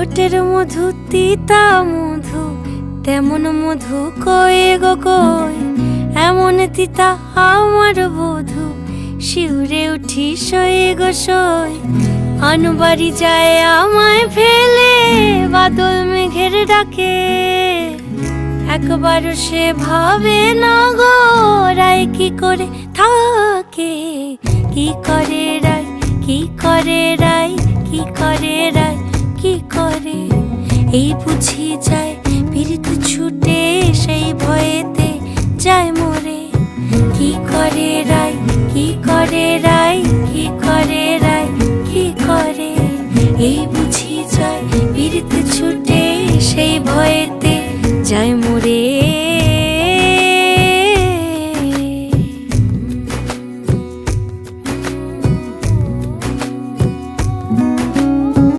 ঠোঁটের মধু তিতা মধু, তেমন মধু কয়ে গো কই, এমন তিতা আমার বধূ, শিউরে উঠি সয়ে গো সই। আনবাড়ি যায় আমায় ফেলে, বাদল মেঘের ডাকে, একবারও সে ভাবে না গো রায় কি করে থাকে। কি করে রায়, কি করে রায়, কি করে রায়, কি করে, এই বুঝি যায় পীড়িত ছুটে, সেই ভয়েতে যায় মরে। কি করে রায়, কি করে রায়, কি করে রায়, কি করে, এই বুঝি যায় পীড়িত ছুটে।